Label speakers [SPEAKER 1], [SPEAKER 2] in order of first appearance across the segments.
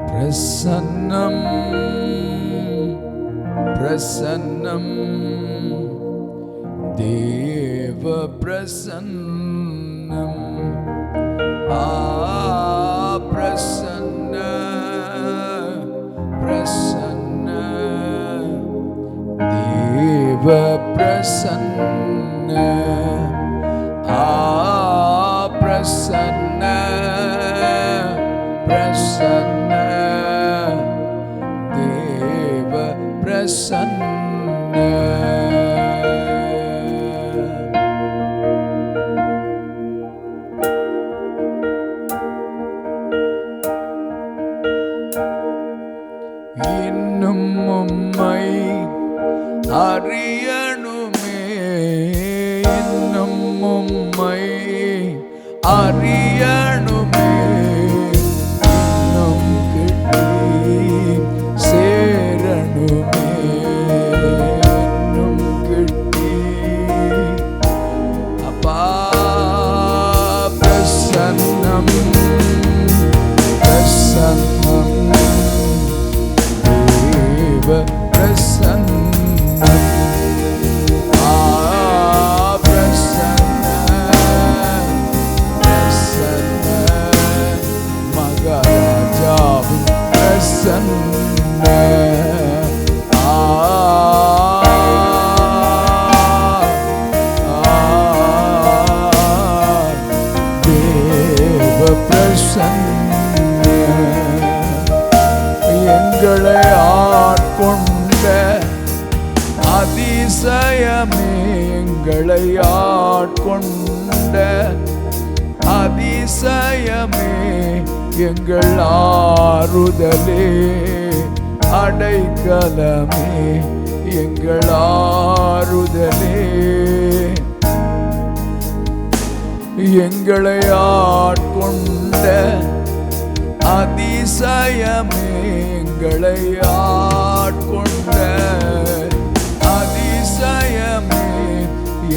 [SPEAKER 1] பிரசன்னம் பிரசன்னம் தேவ பிரசன்னம் பிரசன்ன பிரசன்ன தேவ பிரசன்ன பிரசன்ன பிரசன்ன தேவ பிரசன்ன. இன்னும் உம்மை அறியணுமே, இன்னும் உம்மை அறியணுமே, இன்னும் கிட்டி சேரணுமே, இன்னும் கிட்டி அப்பா பிரசன்னம் பிரசன்னம் தேவ பிரசன்னம் பிரசன்ன பிரசன்ன மகாராஜாவின் பிரசன்ன தேவ பிரசன்ன எங்களை ஆட்கொண்ட அதிசயமே, எங்களை ஆட்கொண்ட அதிசயமே, எங்கள் ஆறுதலே அடைக்கலமே, எங்கள் ஆறுதலே எங்களை ஆட்கொண்ட அதிசயமே, எங்களை ஆட்கொண்ட அதிசயமே,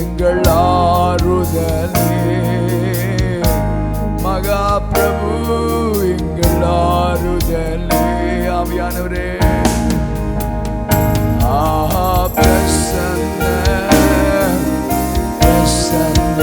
[SPEAKER 1] எங்கள் ஆறுதலே மகா பிரபு, எங்கள் ஆறுதலே ஆவியானவரே பிரசன்ன பிரசன்ன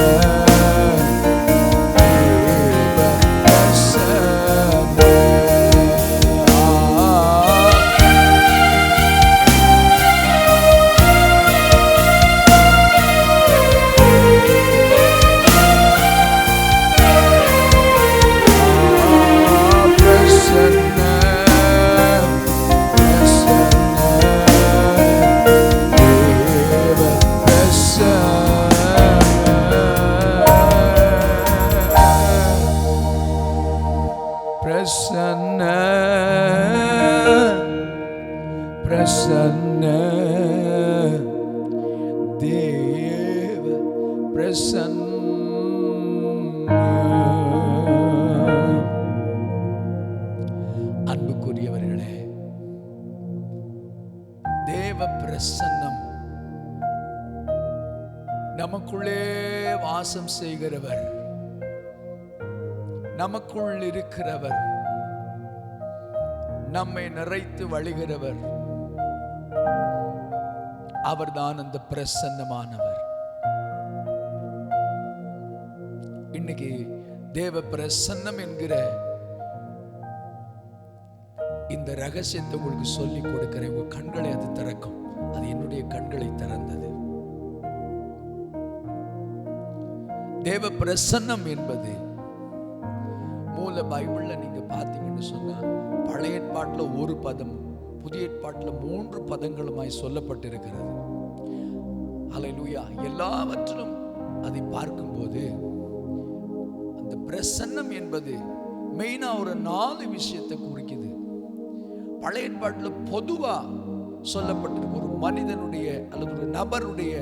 [SPEAKER 1] பிரசன்ன பிரசன்ன தேவ பிரசன்ன. அன்புக்குரியவர்களே, தேவ பிரசன்னம் நமக்குள்ளே வாசம் செய்கிறவர், நமக்குள் இருக்கிறவர், நம்மை நிறைத்து வழிகிறவர், அவர்தான் அந்த பிரசன்னமானவர். இன்னைக்கு தேவ பிரசன்னம் என்கிற இந்த ரகசியத்தை உங்களுக்கு சொல்லி கொடுக்கிறேன். உங்க கண்களை அது திறக்கும். அது என்னுடைய கண்களை திறந்தது. தேவ பிரசன்னம் என்பது மூல பைபிள்ல நீங்க பாத்தீங்கன்னு சொன்னா பழைய ஏற்பாட்டுல ஒரு பதம், புதிய ஏற்பாட்டுல 3 பதங்களுமாய் சொல்லப்பட்டிருக்கிறது. ஹல்லேலூயா. எல்லாவற்றிலும் அதை பார்க்கும்போது அந்த பிரசன்னம் என்பது மெயினா ஒரு 4 விஷயத்தை குறிக்குது. பழைய ஏற்பாட்டுல பொதுவா சொல்லப்பட்டிருக்க ஒரு மனிதனுடைய அல்லது ஒரு நபருடைய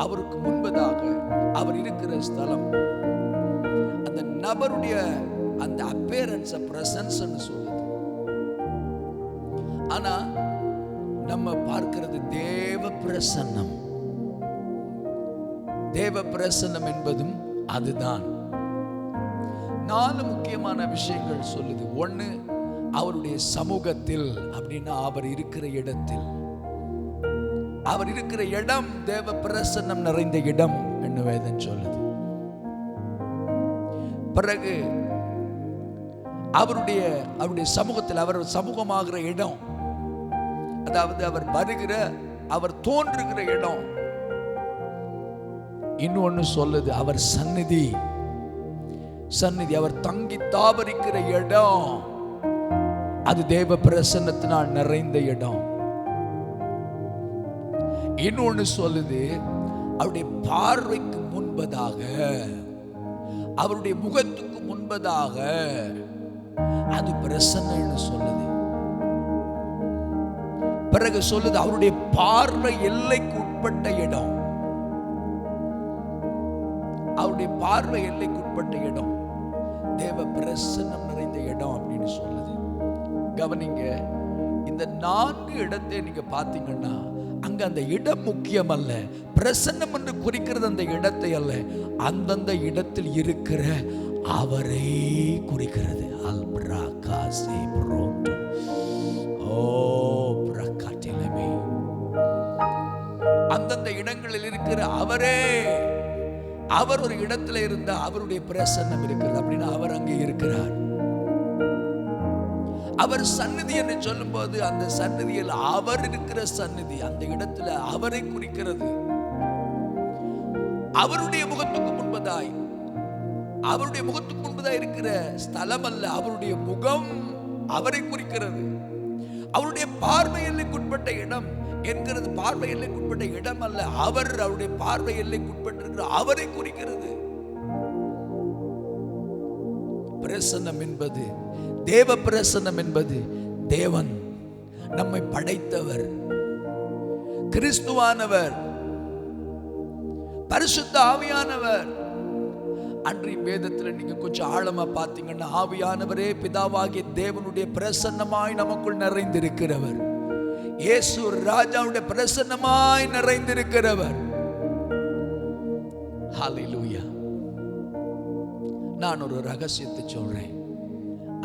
[SPEAKER 1] அவருக்கு முன்பதாக அவர் இருக்கிற ஸ்தலம், அந்த நபருடைய அந்த appearance presence சொல்லுது. ஆனா நம்ம பார்க்கிறது தேவ பிரசன்னம். தேவ பிரசன்னம் என்பதும் அதுதான். 4 முக்கியமான விஷயங்கள் சொல்லுது. 1, அவருடைய சமூகத்தில் அப்படின்னா அவர் இருக்கிற இடத்தில், அவர் இருக்கிற இடம் தேவ பிரசன்னம் நிறைந்த இடம் என்று வேதம் சொல்லுது. பிறகு அவருடைய சமூகத்தில், அவர் சமூகமாகிற இடம், அதாவது அவர் வருகிற, அவர் தோன்றுகிற இடம். இன்னொன்னு சொல்லுது, அவர் சந்நிதி, அவர் தங்கி தாபரிக்கிற இடம், அது தேவ பிரசன்னத்தினால் நிறைந்த இடம். இன்னொன்னு சொல்லுது, அவருடைய பார்வைக்கு முன்பதாக, அவருடைய முகத்துக்கு முன்பதாக அது பிரசன்னம் சொல்லுது. பிறகு சொல்லுது, அவருடைய பார்வை எல்லைக்கு உட்பட்ட இடம், அவருடைய பார்வை எல்லைக்கு உட்பட்ட இடம் தேவ பிரசன்னம் நிறைந்த இடம் அப்படின்னு சொல்லுது. கவனிங்க, இந்த 4 இடத்தை நீங்க பாத்தீங்கன்னா அங்க அந்த இடம் முக்கியம் அல்ல, பிரசன்னம் என்று குறிக்கிறது அந்த இடத்தை அல்ல, அந்தந்த இடத்தில் இருக்கிற அவரை குறிக்கிறது. அல்ப்ரா காசி ப்ரோட்டோ ஓ பிரகாட்டிலமே, அந்தந்த இடங்களில் இருக்கிற அவரே. அவர் ஒரு இடத்துல இருந்தா அவருடைய பிரசன்னம் இருக்கிறது அப்படின்னா அவர் அங்கே இருக்கிறார். அவர் சந்நிதி என்று சொல்லும் போது அந்த சந்நிதியில் அவர் இருக்கிற சந்நிதி அந்த இடத்துல அவரை குறிக்கிறது. அவருடைய முகத்துக்கு முன்பதாய், அவருடைய முகத்துக்கு முன்பதாய் இருக்கிற ஸ்தலம் அல்ல, அவருடைய முகம் அவரை குறிக்கிறது. அவருடைய பார்வை எல்லைக்குட்பட்ட இடம் என்கிறது பார்வை எல்லைக்குட்பட்ட இடம் அல்ல, அவர் அவருடைய பார்வை எல்லைக்குட்பட்டிருக்கிற அவரை குறிக்கிறது. பிரசன்னம் என்பது, தேவ பிரசன்னம் என்பது, தேவன் நம்மை படைத்தவர், கிறிஸ்துவானவர், பரிசுத்த ஆவியானவர். அன்றைய வேதத்தில் நீங்க கொஞ்சம் ஆழமா பார்த்தீங்கன்னா ஆவியானவரே பிதாவாகிய தேவனுடைய பிரசன்னமாய் நமக்குள் நிறைந்திருக்கிறவர். இயேசு ராஜாவுடைய பிரசன்னமாய் நிறைந்திருக்கிறவர். ஹல்லேலூயா. நான் ஒரு ரகசியத்தை சொல்றேன்.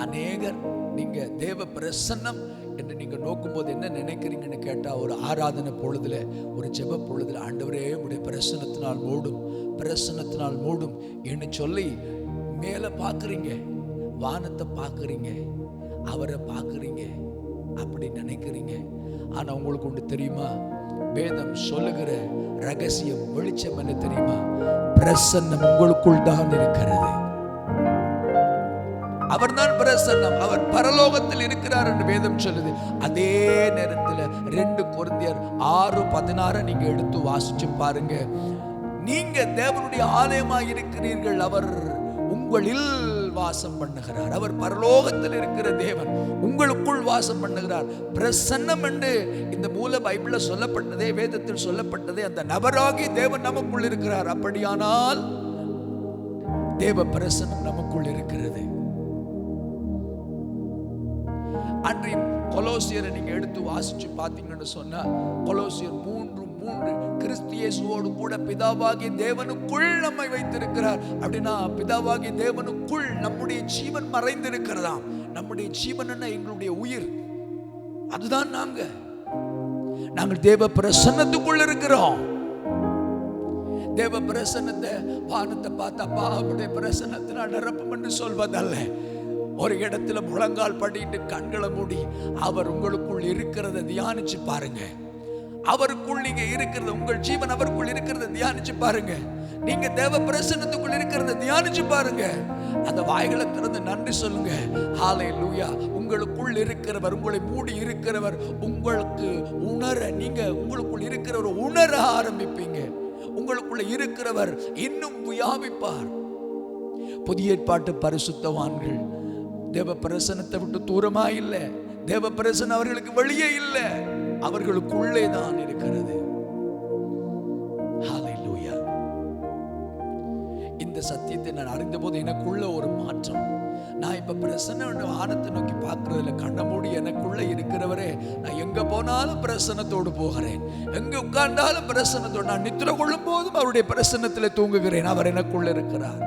[SPEAKER 1] அநேகர் நீங்க தேவ பிரசன்னம் என்று நீங்க நோக்கும் போது என்ன நினைக்கிறீங்கன்னு கேட்டா, ஒரு ஆராதனை பொழுதுல, ஒரு ஜெப பொழுதுல, ஆண்டவரே உடைய பிரசன்னத்தினால் மூடும், பிரசன்னத்தினால் மூடும் என்று சொல்லி மேல பாக்குறீங்க, வானத்தை பாக்குறீங்க, அவரை பாக்குறீங்க, அப்படி நினைக்கிறீங்க. ஆனா உங்களுக்கு ஒன்று தெரியுமா, வேதம் சொல்லுகிற ரகசியம் வெளிச்சம் என்ன தெரியுமா? பிரசன்னம் உங்களுக்குள் தான் இருக்கிறது. அவர்தான் பிரசன்னம், அவர் பரலோகத்தில் இருக்கிறார் என்று வேதம் சொல்லுது. அதே நேரத்தில் 2 கொரிந்தியர் 6:16 நீங்க எடுத்து வாசிச்சு பாருங்க. நீங்க தேவனுடைய ஆலயமாய் இருக்கிறீர்கள், அவர் உங்களில் வாசம் பண்ணுகிறார். அவர் பரலோகத்தில் இருக்கிற தேவன் உங்களுக்குள் வாசம் பண்ணுகிறார். பிரசன்னம் என்று இந்த மூல பைபிள்ல சொல்லப்பட்டதே, வேதத்தில் சொல்லப்பட்டதே, அந்த நபராகி தேவன் நமக்குள் இருக்கிறார். அப்படியானால் தேவ பிரசன்னம் நமக்குள் இருக்கிறது. அன்றைய கொலோசியரை நீங்க எடுத்து வாசிச்சு பார்த்தீங்கன்னு சொன்னா, கொலோசியர் 3:3 கிறிஸ்து இயேசுவோடு கூட பிதாவாகிய தேவனுக்குள் நம்மை வைத்திருக்கிறார். அப்படின்னா பிதாவாகிய தேவனுக்குள் நம்முடைய ஜீவன் மறைந்திருக்கிறதாம். நம்முடைய ஜீவன் என்ன? எங்களுடைய உயிர். அதுதான் நாங்கள் தேவ பிரசன்னத்துக்குள் இருக்கிறோம். தேவ பிரசன்னத்தை வானத்தை பார்த்தப்பா அவருடைய பிரசன்னத்தினால் நிரப்பும் என்று சொல்வதல்ல. ஒரு இடத்துல முழங்கால் படிட்டு கண்களை மூடி அவர் உங்களுக்குள் இருக்கிறத தியானிச்சு பாருங்க. அவருக்குள் நீங்க இருக்கிறது, உங்கள் ஜீவன் அவருக்குள் இருக்கிறத தியானிச்சு பாருங்க. நீங்க தேவ பிரசன்னத்துக்குள் இருக்கிறத தியானிச்சு பாருங்க. அந்த வாய்களை திறந்து நன்றி சொல்லுங்க. ஹல்லேலூயா. உங்களுக்குள் இருக்கிறவர், உங்களை மூடி இருக்கிறவர் உங்களுக்கு உணர, நீங்க உங்களுக்குள் இருக்கிறவர் உணர ஆரம்பிப்பீங்க. உங்களுக்குள்ள இருக்கிறவர் இன்னும் வியாபிப்பார். புதிய ஏற்பாட்டு பரிசுத்தவான்கள் தேவ பிரசன்னத்தை விட்டு தூரமா இல்லை, தேவ பிரசன்னம் அவர்களுக்கு வெளியே இல்லை, அவர்களுக்குள்ளே தான் இருக்கிறது. ஹல்லேலூயா. இந்த சத்தியத்தை நான் அறிந்த போது எனக்குள்ள ஒரு மாற்றம். நான் இப்ப பிரசன்ன வானத்தை நோக்கி பார்க்கறதில்ல, கண்ண மூடி எனக்குள்ள இருக்கிறவரே, நான் எங்க போனாலும் பிரசன்னத்தோடு போகிறேன், எங்க உட்கார்ந்தாலும் பிரசன்னத்தோடு, நான் நித்திர கொள்ளும் போதும் அவருடைய பிரசன்னத்தில் தூங்குகிறேன். அவர் எனக்குள்ள இருக்கிறார்.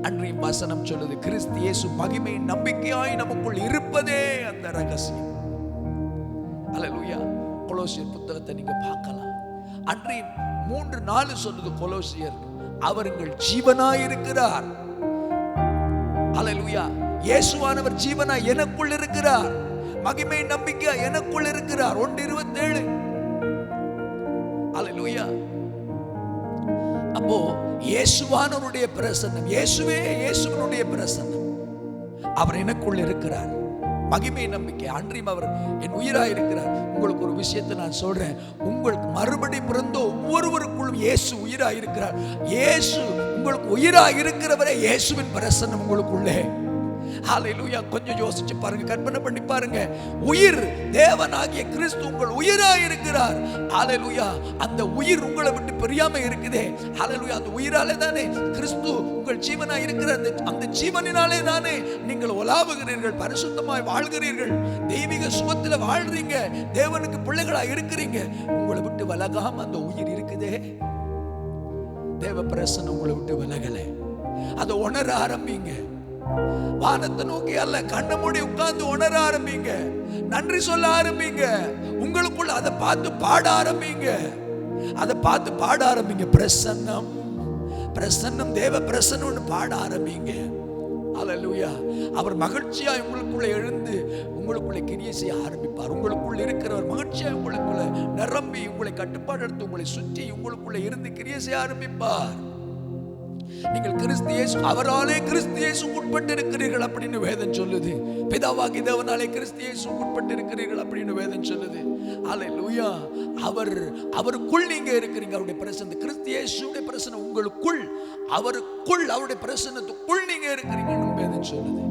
[SPEAKER 1] அன்றைய வசனம் சொல்லுது, கிறிஸ்து இயேசு மகிமையின் நம்பிக்கையாய் நமக்குள் இருப்பதே அந்த ரகசியம். அல்லேலூயா. கொலோசியர் புத்தகத்தை நீங்க பார்க்கலாம். அன்றைய 3:4 சொல்லுது கொலோசியர், அவர்கள் ஜீவனாயிருக்கிறார். அல்லேலூயா. இயேசுவானவர் ஜீவனா எனக்குள் இருக்கிறார். மகிமை நம்பிக்கை எனக்குள் இருக்கிறார். 1:27. அல்லேலூயா. அப்போ இயேசுவானவருடைய பிரசன்னம், இயேசுவனுடைய பிரசன்னம், அவர் எனக்குள் இருக்கிறார். மகிமை நம்பிக்கை. அன்றையும் அவர் என் உயிராக இருக்கிறார். உங்களுக்கு ஒரு விஷயத்தை நான் சொல்றேன், உங்களுக்கு மறுபடி பிறந்த ஒவ்வொருவருக்குள்ளும் இயேசு உயிராக இருக்கிறார். இயேசு உங்களுக்கு உயிராக இருக்கிறவரே இயேசுவின் பிரசன்னம் உங்களுக்குள்ளே. ஹல்லேலூயா. கொஞ்சம் யோசிச்சு பாருங்க, கற்பனை பண்ணி பாருங்க. உயிர் தேவனாகிய கிறிஸ்து உங்கள் உயிராக இருக்கிறார். ஹல்லேலூயா. அந்த உயிர் உங்களை விட்டு பிரியாம இருக்குதே. ஹல்லேலூயா. அந்த உயிராலே தானே கிறிஸ்து உங்கள் ஜீவனாக இருக்கிற அந்த ஜீவனினாலே தானே நீங்கள் உலாவுகிறீர்கள், பரிசுத்தமாய் வாழ்கிறீர்கள், தெய்வீக சுகத்தில் வாழ்றீங்க, தேவனுக்கு பிள்ளைகளா இருக்கிறீங்க. உங்களை விட்டு விலகாம அந்த உயிர் இருக்குதே. தேவ பிரசன்னம் உங்களை விட்டு விலகலை. அதை உணர ஆரம்பிங்க. வானத்தை நோக்கி அல்ல, கண்ண மூடி உட்கார்ந்து உணர ஆரம்பிங்க. நன்றி சொல்ல ஆரம்பிங்க. உங்களுக்குள்ள அதை பார்த்து பாட ஆரம்பிங்க. அதை பார்த்து பாட ஆரம்பிங்க. பிரசன்னம், பிரசன்னம், தேவ பிரசன்னம் பாட ஆரம்பிங்க. அல்லேலூயா. அவர் மகிழ்ச்சியா உங்களுக்குள்ள எழுந்து உங்களுக்குள்ள கிரியை செய்ய ஆரம்பிப்பார். உங்களுக்குள்ள இருக்கிறவர் மகிழ்ச்சியா உங்களுக்குள்ள நிரம்பி உங்களை கட்டுப்பாடு எடுத்து உங்களை சுற்றி உங்களுக்குள்ள இருந்து கிரியை செய்ய ஆரம்பிப்பார். நீங்கள் கிறிஸ்து இயேசு, அவராலே கிறிஸ்து இயேசுவுக்கு உட்பட்டு இருக்கிறீர்கள் அப்படின்னு வேதம் சொல்லுது. பிதாவாகிய தேவனாலே கிறிஸ்து இயேசுவுக்கு உட்பட்டு இருக்கிறீர்கள் அப்படின்னு வேதம் சொல்லுது. அல்லேலூயா. அவருக்குள் நீங்க இருக்கிறீங்க. அவருடைய பிரசன்னம், கிறிஸ்து இயேசுவுடைய பிரசன்னம் உங்களுக்குள், அவருக்குள், அவருடைய பிரசன்னத்துக்குள் நீங்க இருக்கிறீங்கன்னு வேதம் சொல்லுது.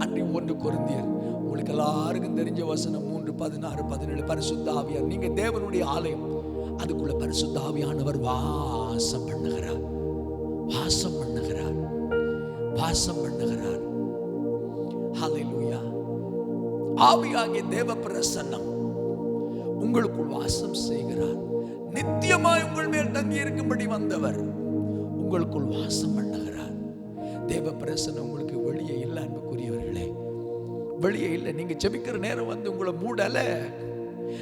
[SPEAKER 1] அன்றைய 1 கொரிந்தியர், உங்களுக்கு எல்லாருக்கும் தெரிஞ்ச வசனம் 3:16-17, பரிசுத்த ஆவியார், நீங்க தேவனுடைய ஆலயம், அதுக்குள்ள பரிசுத்த ஆவியானவர் வாசம் பண்ணுகிறார். வாசம் பண்ணுகிறார். வாசம் பண்ணுகிறார். ஹல்லேலூயா. ஆவியாகிய தேவ பிரசன்னம் உங்களுக்குள் வாசம் செய்கிறார். நித்தியமாய் உங்கள் மேல் தங்கி இருக்கும்படி வந்தவர் உங்களுக்குள் வாசம் பண்ணுகிறார். தேவ பிரசன்னம் உங்களுக்கு வெளியே இல்லை அன்புக்குரியவர்களே, வெளியே இல்லை. நீங்க ஜெபிக்கிற நேரம் வந்து உங்களை மூடல,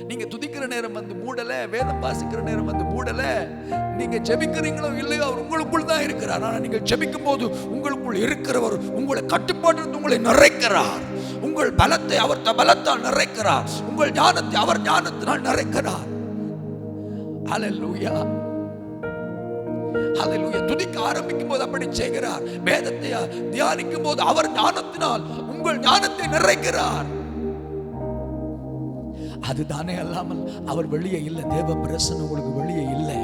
[SPEAKER 1] நீங்க துதிக்கிற நேரம் வந்து மூடல, வேதம் வாசிக்கிற நேரம் வந்து மூடல. நீங்க ஜெபிக்கிறீங்களோ இல்லையோ அவர் உங்களுக்குள் தான் இருக்கிறார். ஆனா நீங்க ஜெபிக்கும் போது உங்களுக்குள் இருக்கிறவர் உங்களை கட்டுப்பாடு உங்களை நிறைக்கிறார். உங்கள் பலத்தை அவர் பலத்தால் நிறைக்கிறார். உங்கள் ஞானத்தை அவர் ஞானத்தினால் நிறைக்கிறார். ஹல்லேலூயா. ஹல்லேலூயா. துதிக்க ஆரம்பிக்கும் போது அப்படி செய்கிறார். வேதத்தை தியானிக்கும் போது அவர் ஞானத்தினால் உங்கள் ஞானத்தை நிறைக்கிறார். அதுதானே அல்லாமல் அவர் வெளியே இல்லை. தேவ பிரசன்னம் உங்களுக்கு வெளியே இல்லை.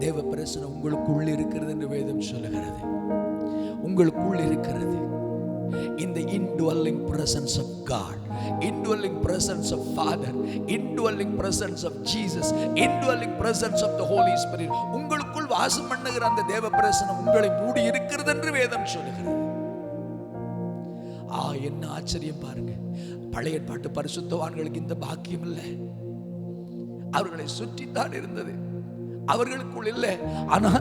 [SPEAKER 1] தேவ பிரசன்னம் உங்களுக்குள் இருக்கிறது என்று வேதம் சொல்லுகிறது. உங்களுக்குள் இருக்கிறது. In the indwelling presence of God, indwelling presence of Father, indwelling presence of Jesus, indwelling presence of the Holy Spirit, உங்களுக்குள் வாசம் பண்ணுகிற அந்த தேவ பிரசன்னம் உங்களை மூடி இருக்கிறது என்று வேதம் சொல்லுகிறது. என்ன ஆச்சரியம் பாருங்க. பழைய ஏற்பாட்டு பரிசுத்தவான்களுக்கு இந்த பாக்கியம் இல்லை. அவர்களை சுற்றித்தான் இருந்தது, அவர்களுக்குள் இல்லை. ஆனா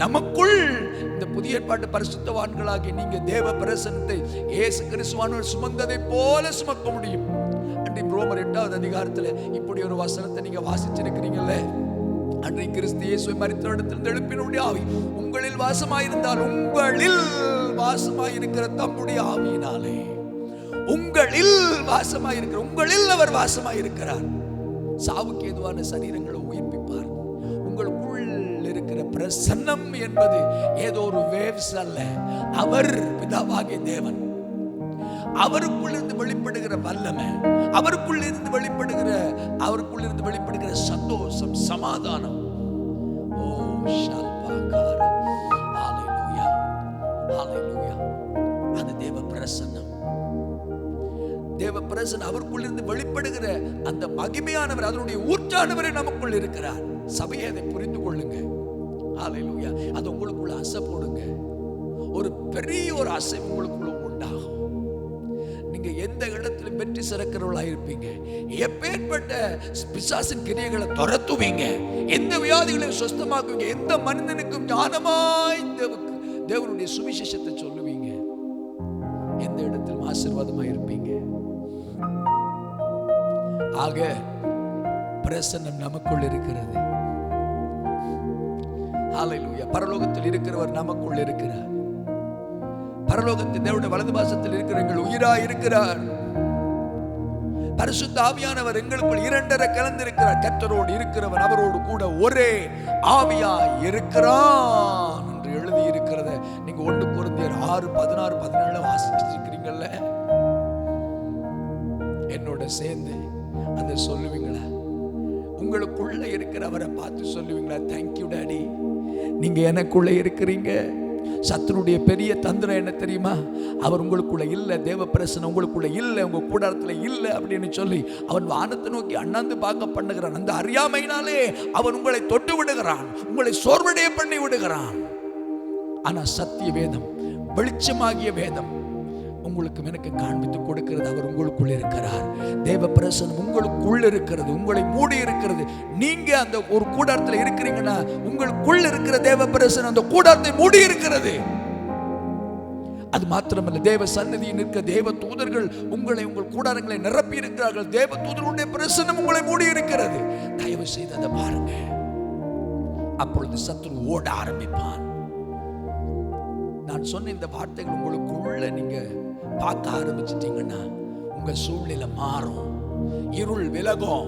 [SPEAKER 1] நமக்குள் இந்த புதிய ஏற்பாட்டு பரிசுத்தவான்களாகி நீங்க தேவ பிரசன்னத்தை இயேசு கிறிஸ்துவானவர் சுமந்ததை போல சுமக்க முடியும். அன்றைக்கு ரோமர் 8வது அதிகாரத்துல இப்படி ஒரு வசனத்தை நீங்க வாசிச்சிருக்கிறீங்கல்ல. அன்றைக்கு கிறிஸ்து இயேசுவை மரித்தோரிடத்தில் எழுப்பினுடைய ஆவி உங்களில் வாசமாயிருந்தால், உங்களில் வாசமாயிருக்கிற தம்முடைய ஆவியினாலே, உங்களில் வாசமாயிருக்கிற, உங்களில் அவர் வாசமாயிருக்கிறார். சாவுக்கு ஏதுவான சரீரங்களை உயிர்ப்பிப்பார். உங்களுக்குள் இருக்கிற பிரசன்னம் என்பது ஏதோ ஒரு வேவ்ஸ் அல்ல. அவர் பிதாவாகிய தேவன், அவருக்குள் இருந்து வெளிப்படுகிற வல்லமை, அவருக்குள் இருந்து வெளிப்படுகிற சந்தோஷம், சமாதானம். ஓ ஷல்பாகார. ஹல்லேலூயா. ஹல்லேலூயா. அது தேவ பிரசன்னம். தேவ பிரசன்னம் அவருக்குள் இருந்து வெளிப்படுகிற அந்த மகிமையானவர், அதனுடைய ஊற்றானவரே நமக்குள் இருக்கிறார். சபையை அதை புரிந்து கொள்ளுங்க. ஹல்லேலூயா. அது உங்களுக்குள்ள அசை போடுங்க. ஒரு பெரிய ஒரு அசை உங்களுக்குள்ள உண்டாகும். நீங்க எந்த இடத்துல வெற்றி சிறக்கிறவர்களாக இருப்பீங்க. எப்பேற்பட்ட பிசாசின் கிரியைகளை துரத்துவீங்க. எந்த வியாதிகளையும் சுஸ்தமாக்குவீங்க. எந்த மனிதனுக்கும் ஞானமாய் தேவனுடைய சுவிசேஷத்தை சொல்லுவீங்க. எந்த இடத்திலும் ஆசீர்வாதமாக இருப்பீங்க. ஆக பிரசன்னம் நமக்குள் இருக்கிறது. ஹல்லேலூயா. பரலோகத்தில் இருக்கிறவர் நமக்குள் இருக்கிறார். பரலோகத்தில் தேவனுடைய வலது பாசத்தில் இருக்கிற எங்கள் உயிராய் இருக்கிறார். பரிசுத்த ஆவியானவர் எங்களுக்குள் இரண்டரை கலந்திருக்கிறார். கர்த்தரோடு இருக்கிறவன் அவரோடு கூட ஒரே ஆவியாய் இருக்கிறான் என்று எழுதி இருக்கிறது. நீங்க 1 கொரிந்தியர் 6:16-17 வாசிச்சிருக்கிறீங்கல்ல, என்னோட சேர்ந்து அதை சொல்லுவீங்களா? உங்களுக்குள்ள இருக்கிற அவரை பார்த்து சொல்லுவீங்களா, தேங்க்யூ டாடி, நீங்க எனக்குள்ள இருக்கிறீங்க. சத்துருடைய பெரிய தந்திரம் என்ன தெரியுமா? அவர் உங்களுக்குள்ள இல்லை, தேவ பிரசன்னம் உங்களுக்குள்ள இல்லை, உங்க கூடாரத்தில் இல்லை அப்படின்னு சொல்லி அவன் வானத்தை நோக்கி அண்ணாந்து பார்க்க பண்ணுகிறான். அந்த அறியாமையினாலே அவன் உங்களை தொட்டு விடுகிறான், உங்களை சோர்வடைய பண்ணி விடுகிறான். ஆனா சத்திய வேதம், வெளிச்சமாகிய வேதம் உங்களுக்கு எனக்கு காண்பித்து கொடுக்கிறது. அவர் உங்களுக்குள்ள இருக்கிறார். தேவ பிரசன்னம் உங்களுக்குள்ள இருக்கிறது, உங்களை மூடி இருக்கிறது. நீங்க அந்த ஒரு கூடாரத்தில் இருக்கிறீங்கன்னா உங்களுக்குள்ள இருக்கிற தேவ பிரசன்னம் அந்த கூடாரத்தை மூடி இருக்கிறது. அது மாத்திரமல்ல, தேவ சந்நிதியில் நிற்க தேவ தூதர்கள் உங்கள் கூடாரங்களை நிரப்பி இருக்கிறார்கள். தேவ தூதர்களுடைய பிரசன்னம் உங்களை மூடி இருக்கிறது. தயவு செய்து அதை பாருங்க. அப்பொழுது சத்துரு ஓட ஆரம்பிப்பான். நான் சொன்ன இந்த வார்த்தைகள் உங்களுக்குள்ள நீங்க பார்க்க ஆரம்பிச்சிட்டீங்கன்னா உங்க சூழ்நிலை மாறும், இருள் விலகும்,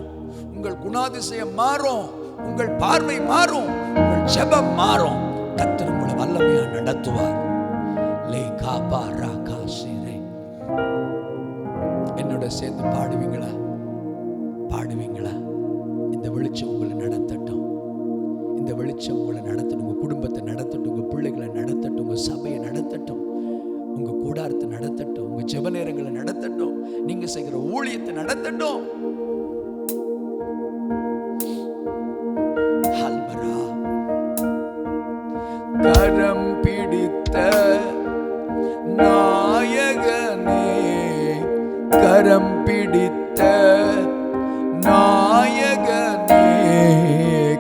[SPEAKER 1] உங்கள் குணாதிசயம் மாறும், உங்கள் பார்வை மாறும், உங்கள் ஜெபம் மாறும். கர்த்தர் உங்களை வல்லமையா நடத்துவார். என்னோட சேர்ந்து பாடுவீங்களா? பாடுவீங்களா? இந்த வெளிச்சம் உங்களை நடத்தட்டும். இந்த வெளிச்சம் உங்களை நடத்தட்டும். உங்க குடும்பத்தை நடத்தட்டும், உங்க பிள்ளைகளை நடத்தட்டும், உங்க சபையை நடத்தட்டும், உங்க கூடாரத்தை நடத்தட்டும், உங்க ஜெப நேரங்களை நடத்தட்டும், நீங்க செய்கிற ஊழியத்தை நடத்தட்டும். கரம் பிடித்த நாயகனே, கரம் பிடித்த நாயகனே,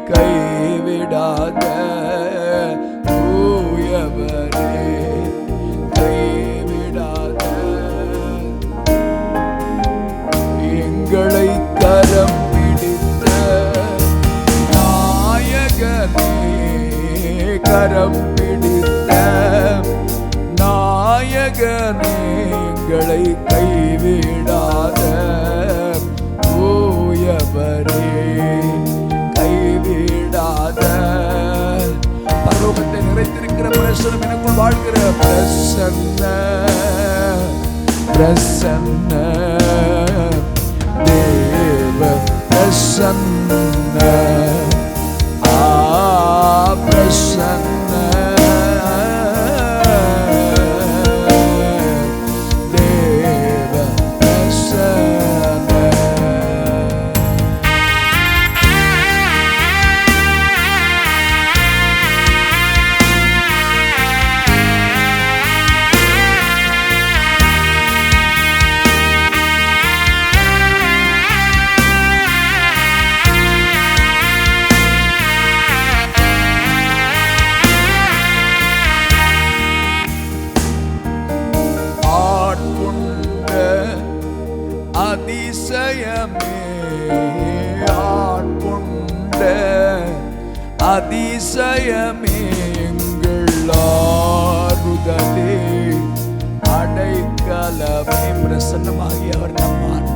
[SPEAKER 1] கைவிடாத தூயவரே, கைவிடாத எங்களை கரம் பிடித்த நாயகனே, கரம் பிடித்த நாயகனே, எங்களை கைவிடாத தூயவரே, கைவிடாத. பரலோகத்தை நிறைத்திருக்கிற பிரசன்னம் எனக்குள் வாழ்கிற பிரசன்ன பிரசன்ன தேவ பிரசன்ன பிரசன்ன தேவ பிரசன்ன. அதிசயமே ஆட்கொண்ட அதிசயமே எங்கள் ஆறுதலே அடைக்கலமே. பிரசன்னமாகி அவர் நம்மார்,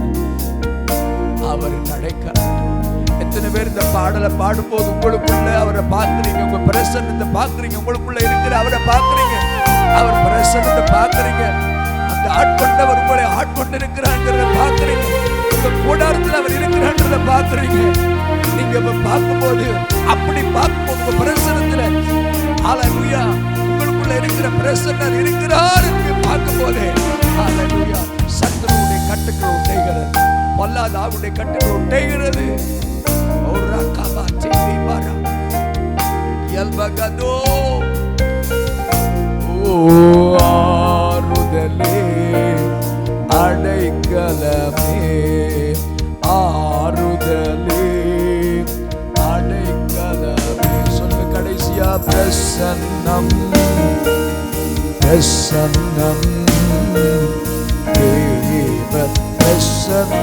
[SPEAKER 1] அவர் அடைக்கலம். எத்தனை பேர் இந்த பாடலை பாடும்போது உங்களுக்குள்ள அவரை பார்க்குறீங்க, உங்க பிரசன்னத்தை பார்க்குறீங்க, உங்களுக்குள்ள இருக்கிற அவரை பார்க்குறீங்க, அவர் பிரசன்னத்தை பார்க்குறீங்க. அந்த ஆட்கொண்டவர் உங்களை ஆட்கொண்டு இருக்கிறாங்கிறத பார்க்குறீங்க, உங்க கூடாரத்தில் அவர் இருக்கிறான்றத பார்க்குறீங்க. நீங்க பார்க்கும்போது, அப்படி பார்க்கும்போது உங்க பிரசன்னத்துல ஹல்லேலூயா உங்களுக்குள்ள இருக்கிற பிரசன்னர் இருக்கிறார் என்று பார்க்கும்போது ஹல்லேலூயா சத்துருவுடைய கட்டுக்கள் உடைகிறது, பொல்லாத ஆவுடைய கட்டுக்கள் உடைகிறது. ஒரு காபா சேவி பாரா யல்பகதோ ஆறுதலே அடைக்கலமே, ஆறுதலே அடைக்கலமே. சொல்லு கடைசியா, பிரசன்னம் பிரசன்னம் தேவ பிரசன்னம்.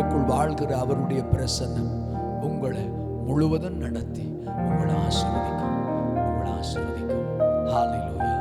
[SPEAKER 1] உங்களுக்குள் வாழ்கிற அவருடைய பிரசன்னம் உங்களை முழுவதும் நடத்தி உங்களை ஆசீர்வதிக்கும். ஹல்லேலூயா.